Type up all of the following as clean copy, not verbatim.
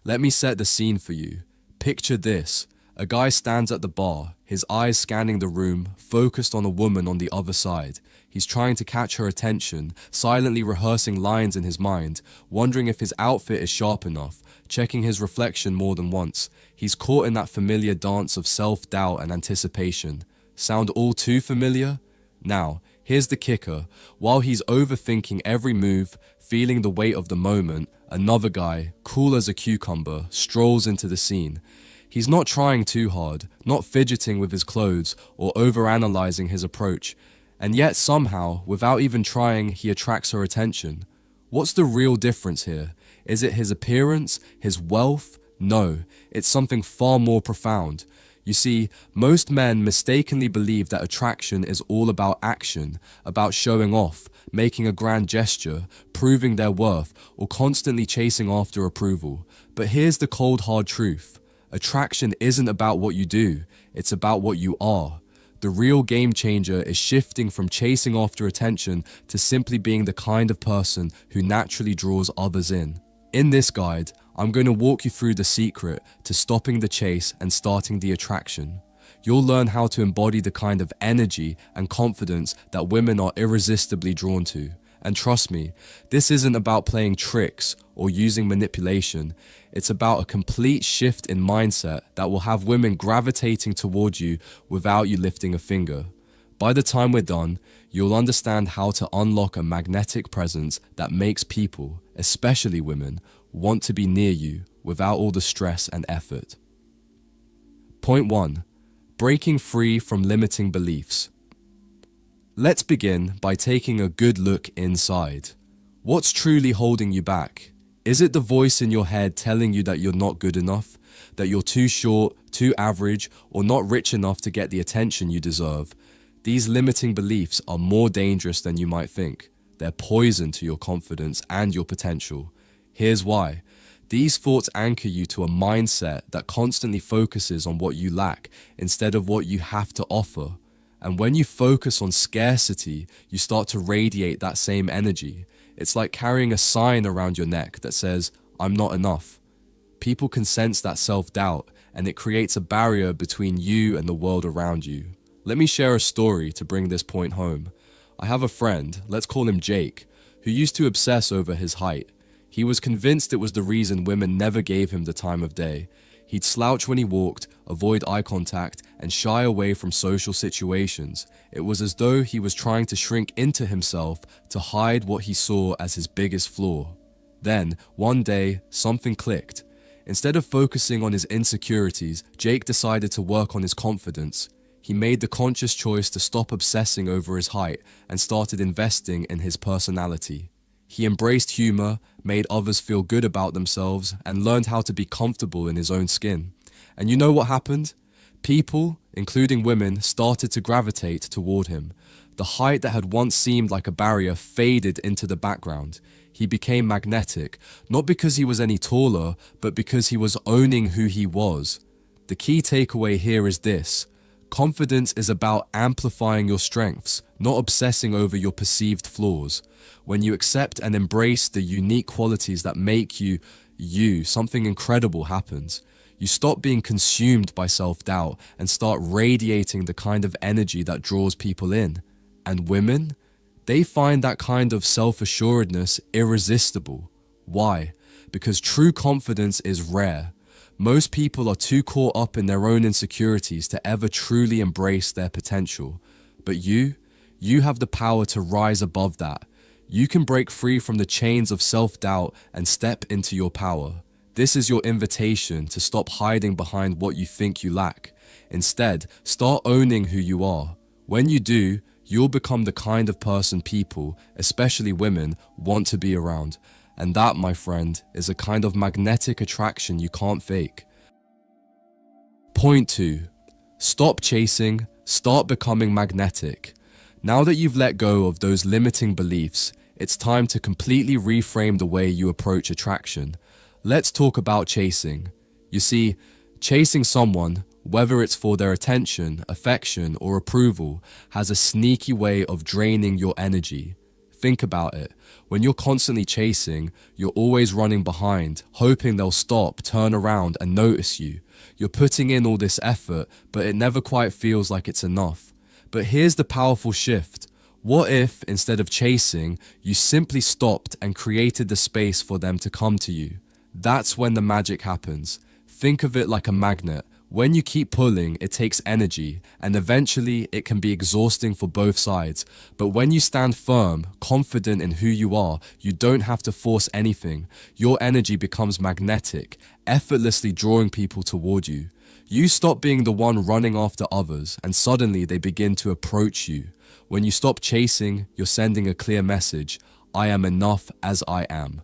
Let me set the scene for you. Picture this. A guy stands at the bar, his eyes scanning the room, focused on a woman on the other side. He's trying to catch her attention, silently rehearsing lines in his mind, wondering if his outfit is sharp enough, checking his reflection more than once. He's caught in that familiar dance of self-doubt and anticipation. Sound all too familiar? Now, here's the kicker. While he's overthinking every move, feeling the weight of the moment, another guy, cool as a cucumber, strolls into the scene. He's not trying too hard, not fidgeting with his clothes or overanalyzing his approach. And yet somehow, without even trying, he attracts her attention. What's the real difference here? Is it his appearance, his wealth? No, it's something far more profound. You see, most men mistakenly believe that attraction is all about action, about showing off, making a grand gesture, proving their worth, or constantly chasing after approval. But here's the cold hard truth. Attraction isn't about what you do, it's about what you are. The real game changer is shifting from chasing after attention to simply being the kind of person who naturally draws others in. In this guide, I'm going to walk you through the secret to stopping the chase and starting the attraction. You'll learn how to embody the kind of energy and confidence that women are irresistibly drawn to. And trust me, this isn't about playing tricks or using manipulation. It's about a complete shift in mindset that will have women gravitating toward you without you lifting a finger. By the time we're done, you'll understand how to unlock a magnetic presence that makes people, especially women, want to be near you without all the stress and effort. Point 1. Breaking free from limiting beliefs. Let's begin by taking a good look inside. What's truly holding you back? Is it the voice in your head telling you that you're not good enough, that you're too short, too average, or not rich enough to get the attention you deserve? These limiting beliefs are more dangerous than you might think. They're poison to your confidence and your potential. Here's why. These thoughts anchor you to a mindset that constantly focuses on what you lack instead of what you have to offer. And when you focus on scarcity, you start to radiate that same energy. It's like carrying a sign around your neck that says, "I'm not enough." People can sense that self-doubt, and it creates a barrier between you and the world around you. Let me share a story to bring this point home. I have a friend, let's call him Jake, who used to obsess over his height. He was convinced it was the reason women never gave him the time of day. He'd slouch when he walked, avoid eye contact, and shy away from social situations. It was as though he was trying to shrink into himself to hide what he saw as his biggest flaw. Then, one day, something clicked. Instead of focusing on his insecurities, Jake decided to work on his confidence. He made the conscious choice to stop obsessing over his height and started investing in his personality. He embraced humor, made others feel good about themselves, and learned how to be comfortable in his own skin. And you know what happened? People, including women, started to gravitate toward him. The height that had once seemed like a barrier faded into the background. He became magnetic, not because he was any taller, but because he was owning who he was. The key takeaway here is this. Confidence is about amplifying your strengths, not obsessing over your perceived flaws. When you accept and embrace the unique qualities that make you, something incredible happens. You stop being consumed by self-doubt and start radiating the kind of energy that draws people in. And women? They find that kind of self-assuredness irresistible. Why? Because true confidence is rare. Most people are too caught up in their own insecurities to ever truly embrace their potential. But you have the power to rise above that. You can break free from the chains of self-doubt and step into your power. This is your invitation to stop hiding behind what you think you lack. Instead, start owning who you are. When you do, you'll become the kind of person people, especially women, want to be around. And that, my friend, is a kind of magnetic attraction you can't fake. Point 2. Stop chasing, start becoming magnetic. Now that you've let go of those limiting beliefs, it's time to completely reframe the way you approach attraction. Let's talk about chasing. You see, chasing someone, whether it's for their attention, affection, or approval, has a sneaky way of draining your energy. Think about it. When you're constantly chasing, you're always running behind, hoping they'll stop, turn around, and notice you. You're putting in all this effort, but it never quite feels like it's enough. But here's the powerful shift. What if, instead of chasing, you simply stopped and created the space for them to come to you? That's when the magic happens. Think of it like a magnet. When you keep pulling, it takes energy, and eventually it can be exhausting for both sides. But when you stand firm, confident in who you are, you don't have to force anything. Your energy becomes magnetic, effortlessly drawing people toward you. You stop being the one running after others, and suddenly they begin to approach you. When you stop chasing, you're sending a clear message: I am enough as I am.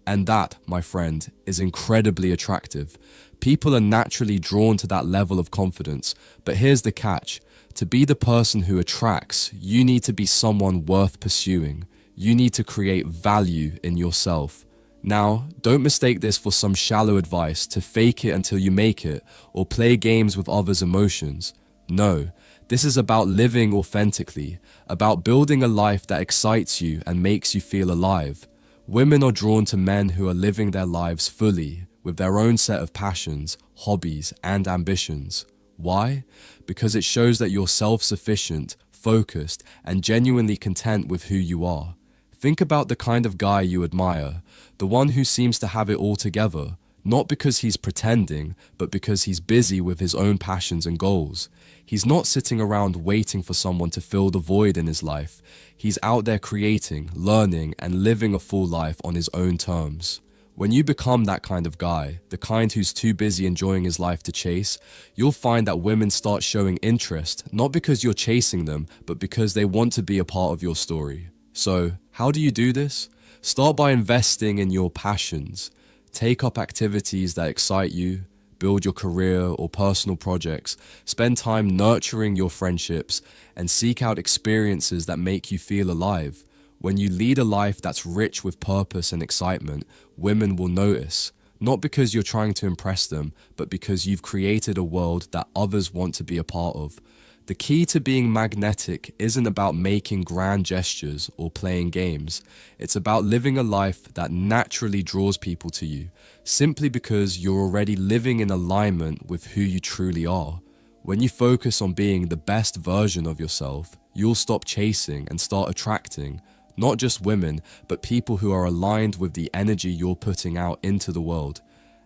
And that, my friend, is incredibly attractive. People are naturally drawn to that level of confidence. But here's the catch. To be the person who attracts, you need to be someone worth pursuing. You need to create value in yourself. Now, don't mistake this for some shallow advice to fake it until you make it or play games with others' emotions. No, this is about living authentically, about building a life that excites you and makes you feel alive. Women are drawn to men who are living their lives fully, with their own set of passions, hobbies, and ambitions. Why? Because it shows that you're self-sufficient, focused, and genuinely content with who you are. Think about the kind of guy you admire, the one who seems to have it all together, not because he's pretending, but because he's busy with his own passions and goals. He's not sitting around waiting for someone to fill the void in his life. He's out there creating, learning, and living a full life on his own terms. When you become that kind of guy, the kind who's too busy enjoying his life to chase, you'll find that women start showing interest, not because you're chasing them, but because they want to be a part of your story. So, how do you do this? Start by investing in your passions. Take up activities that excite you, build your career or personal projects, spend time nurturing your friendships, and seek out experiences that make you feel alive. When you lead a life that's rich with purpose and excitement, women will notice, not because you're trying to impress them, but because you've created a world that others want to be a part of. The key to being magnetic isn't about making grand gestures or playing games. It's about living a life that naturally draws people to you, simply because you're already living in alignment with who you truly are. When you focus on being the best version of yourself, you'll stop chasing and start attracting, not just women, but people who are aligned with the energy you're putting out into the world.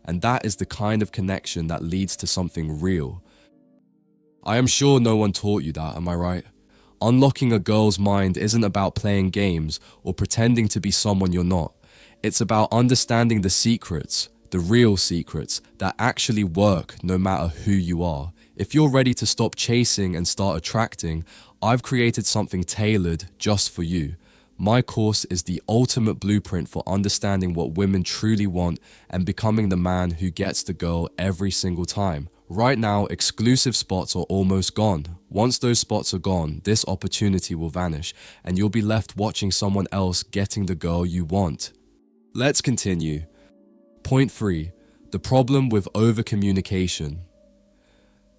And that is the kind of connection that leads to something real. I am sure no one taught you that, am I right? Unlocking a girl's mind isn't about playing games or pretending to be someone you're not. It's about understanding the secrets, the real secrets, that actually work no matter who you are. If you're ready to stop chasing and start attracting, I've created something tailored just for you. My course is the ultimate blueprint for understanding what women truly want and becoming the man who gets the girl every single time. Right now, exclusive spots are almost gone. Once those spots are gone, this opportunity will vanish and you'll be left watching someone else getting the girl you want. Let's continue. Point 3. The problem with over-communication.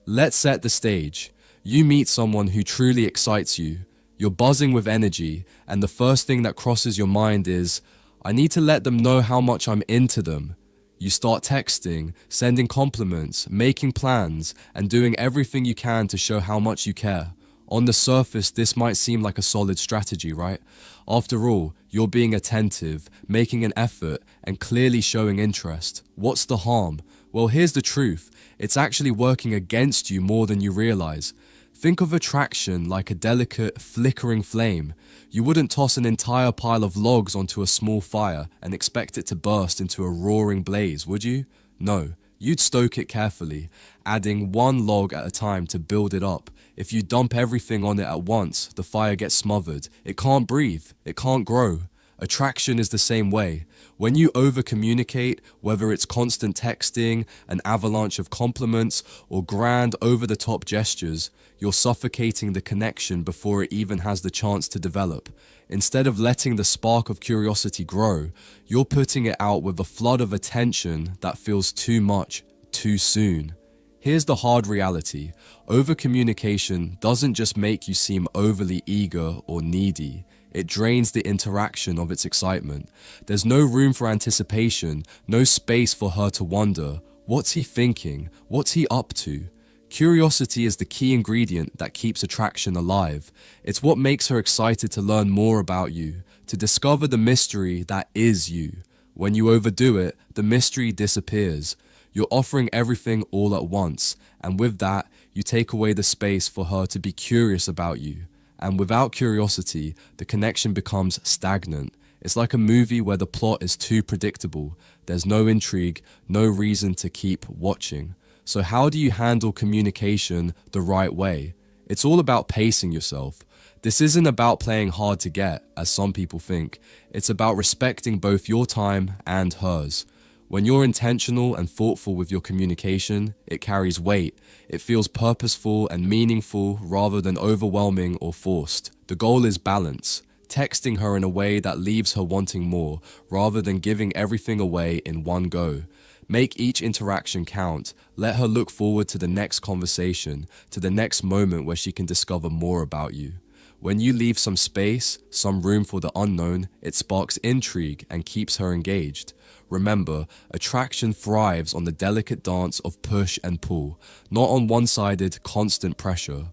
Let's set the stage. You meet someone who truly excites you. You're buzzing with energy, and the first thing that crosses your mind is, I need to let them know how much I'm into them. You start texting, sending compliments, making plans, and doing everything you can to show how much you care. On the surface, this might seem like a solid strategy, right? After all, you're being attentive, making an effort, and clearly showing interest. What's the harm? Well, here's the truth. It's actually working against you more than you realize. Think of attraction like a delicate, flickering flame. You wouldn't toss an entire pile of logs onto a small fire and expect it to burst into a roaring blaze, would you? No, you'd stoke it carefully, adding one log at a time to build it up. If you dump everything on it at once, the fire gets smothered. It can't breathe. It can't grow. Attraction is the same way. When you over-communicate, whether it's constant texting, an avalanche of compliments, or grand over-the-top gestures, you're suffocating the connection before it even has the chance to develop. Instead of letting the spark of curiosity grow, you're putting it out with a flood of attention that feels too much, too soon. Here's the hard reality. Over-communication doesn't just make you seem overly eager or needy. It drains the interaction of its excitement. There's no room for anticipation, no space for her to wonder, what's he thinking? What's he up to? Curiosity is the key ingredient that keeps attraction alive. It's what makes her excited to learn more about you, to discover the mystery that is you. When you overdo it, the mystery disappears. You're offering everything all at once, and with that, you take away the space for her to be curious about you. And without curiosity, the connection becomes stagnant. It's like a movie where the plot is too predictable. There's no intrigue, no reason to keep watching. So how do you handle communication the right way? It's all about pacing yourself. This isn't about playing hard to get, as some people think. It's about respecting both your time and hers. When you're intentional and thoughtful with your communication, it carries weight. It feels purposeful and meaningful rather than overwhelming or forced. The goal is balance, texting her in a way that leaves her wanting more rather than giving everything away in one go. Make each interaction count. Let her look forward to the next conversation, to the next moment where she can discover more about you. When you leave some space, some room for the unknown, it sparks intrigue and keeps her engaged. Remember, attraction thrives on the delicate dance of push and pull, not on one-sided, constant pressure.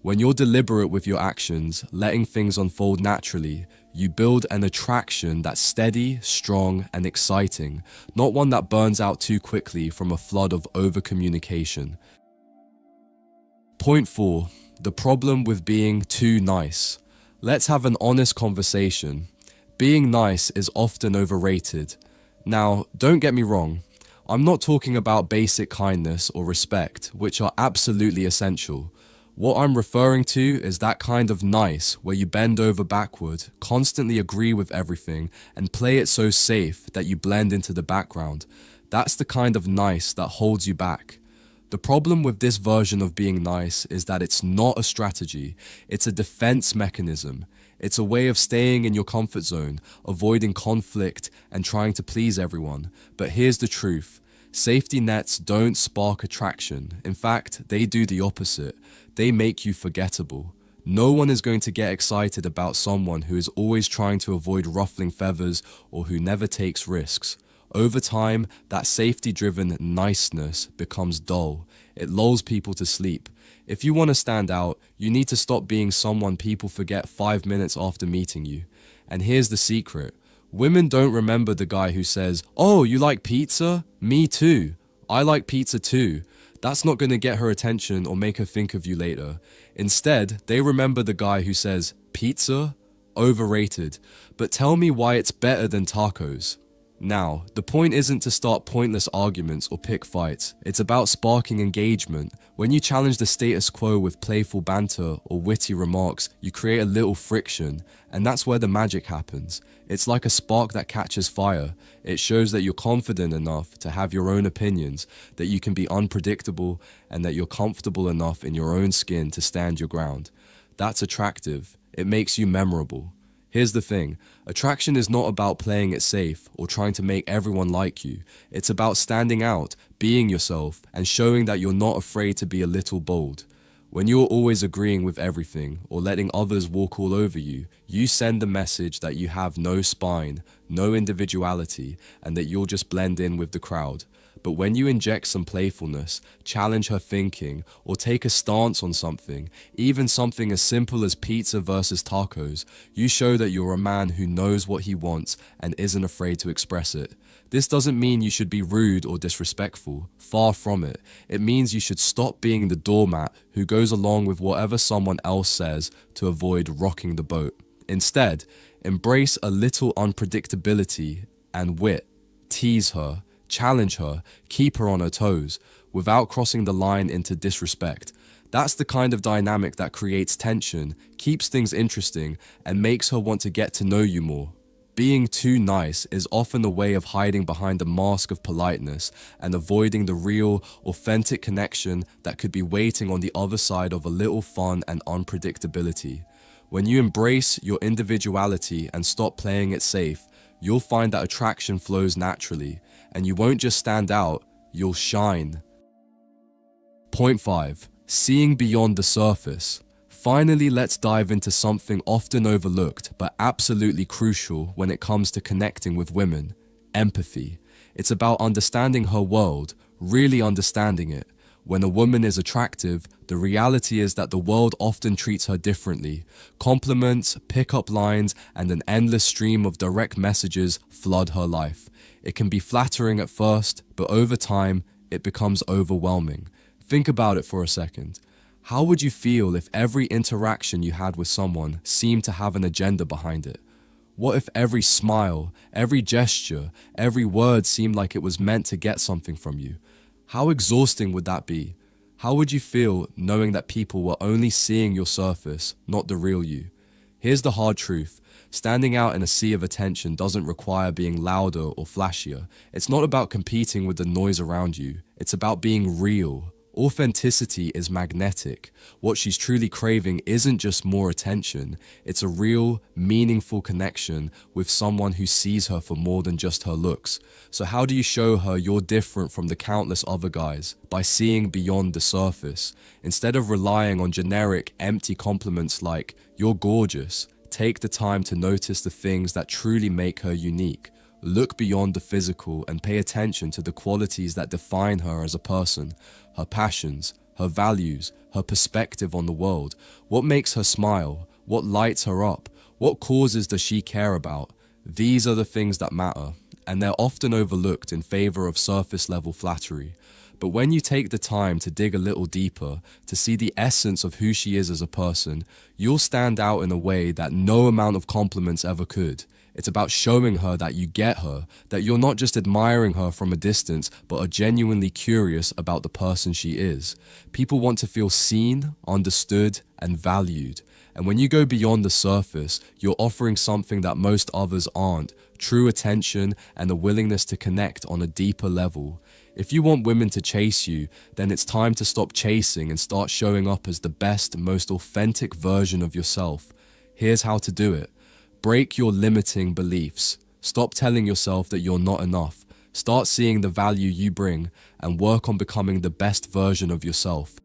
When you're deliberate with your actions, letting things unfold naturally, you build an attraction that's steady, strong, and exciting, not one that burns out too quickly from a flood of over-communication. Point 4. The problem with being too nice. Let's have an honest conversation. Being nice is often overrated. Now, don't get me wrong. I'm not talking about basic kindness or respect, which are absolutely essential. What I'm referring to is that kind of nice where you bend over backward, constantly agree with everything, and play it so safe that you blend into the background. That's the kind of nice that holds you back. The problem with this version of being nice is that it's not a strategy, it's a defense mechanism. It's a way of staying in your comfort zone, avoiding conflict, and trying to please everyone. But here's the truth. Safety nets don't spark attraction. In fact, they do the opposite. They make you forgettable. No one is going to get excited about someone who is always trying to avoid ruffling feathers or who never takes risks. Over time, that safety-driven niceness becomes dull. It lulls people to sleep. If you want to stand out, you need to stop being someone people forget 5 minutes after meeting you. And here's the secret. Women don't remember the guy who says, "Oh, you like pizza? Me too. I like pizza too." That's not going to get her attention or make her think of you later. Instead, they remember the guy who says, "Pizza? Overrated. But tell me why it's better than tacos." Now, the point isn't to start pointless arguments or pick fights. It's about sparking engagement. When you challenge the status quo with playful banter or witty remarks, you create a little friction, and that's where the magic happens. It's like a spark that catches fire. It shows that you're confident enough to have your own opinions, that you can be unpredictable, and that you're comfortable enough in your own skin to stand your ground. That's attractive. It makes you memorable. Here's the thing, attraction is not about playing it safe or trying to make everyone like you. It's about standing out, being yourself, and showing that you're not afraid to be a little bold. When you're always agreeing with everything or letting others walk all over you, you send the message that you have no spine, no individuality, and that you'll just blend in with the crowd. But when you inject some playfulness, challenge her thinking, or take a stance on something, even something as simple as pizza versus tacos, you show that you're a man who knows what he wants and isn't afraid to express it. This doesn't mean you should be rude or disrespectful. Far from it. It means you should stop being the doormat who goes along with whatever someone else says to avoid rocking the boat. Instead, embrace a little unpredictability and wit. Tease her. Challenge her, keep her on her toes, without crossing the line into disrespect. That's the kind of dynamic that creates tension, keeps things interesting, and makes her want to get to know you more. Being too nice is often a way of hiding behind a mask of politeness and avoiding the real, authentic connection that could be waiting on the other side of a little fun and unpredictability. When you embrace your individuality and stop playing it safe, you'll find that attraction flows naturally, and you won't just stand out, you'll shine. Point 5. Seeing beyond the surface. Finally, let's dive into something often overlooked but absolutely crucial when it comes to connecting with women: empathy. It's about understanding her world, really understanding it. When a woman is attractive, the reality is that the world often treats her differently. Compliments, pick-up lines, and an endless stream of direct messages flood her life. It can be flattering at first, but over time, it becomes overwhelming. Think about it for a second. How would you feel if every interaction you had with someone seemed to have an agenda behind it? What if every smile, every gesture, every word seemed like it was meant to get something from you? How exhausting would that be? How would you feel knowing that people were only seeing your surface, not the real you? Here's the hard truth. Standing out in a sea of attention doesn't require being louder or flashier. It's not about competing with the noise around you. It's about being real. Authenticity is magnetic. What she's truly craving isn't just more attention. It's a real, meaningful connection with someone who sees her for more than just her looks. So how do you show her you're different from the countless other guys? By seeing beyond the surface. Instead of relying on generic, empty compliments like, "You're gorgeous," take the time to notice the things that truly make her unique. Look beyond the physical and pay attention to the qualities that define her as a person, her passions, her values, her perspective on the world. What makes her smile? What lights her up? What causes does she care about? These are the things that matter, and they're often overlooked in favor of surface level flattery. But when you take the time to dig a little deeper, to see the essence of who she is as a person, you'll stand out in a way that no amount of compliments ever could. It's about showing her that you get her, that you're not just admiring her from a distance, but are genuinely curious about the person she is. People want to feel seen, understood, and valued. And when you go beyond the surface, you're offering something that most others aren't: true attention and a willingness to connect on a deeper level. If you want women to chase you, then it's time to stop chasing and start showing up as the best, most authentic version of yourself. Here's how to do it. Break your limiting beliefs. Stop telling yourself that you're not enough. Start seeing the value you bring and work on becoming the best version of yourself.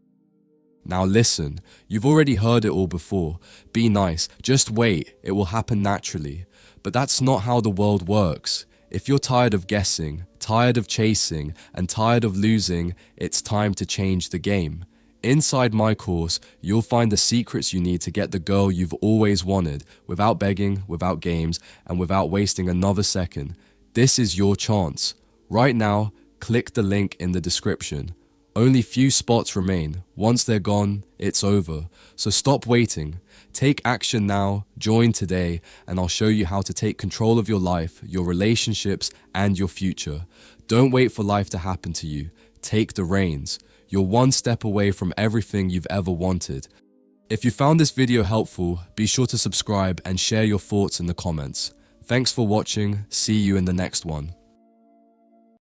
Now listen, you've already heard it all before. Be nice, just wait, it will happen naturally. But that's not how the world works. If you're tired of guessing, tired of chasing, and tired of losing, it's time to change the game. Inside my course, you'll find the secrets you need to get the girl you've always wanted, without begging, without games, and without wasting another second. This is your chance. Right now, click the link in the description. Only few spots remain. Once they're gone, it's over. So stop waiting. Take action now, join today, and I'll show you how to take control of your life, your relationships, and your future. Don't wait for life to happen to you. Take the reins. You're one step away from everything you've ever wanted. If you found this video helpful, be sure to subscribe and share your thoughts in the comments. Thanks for watching. See you in the next one.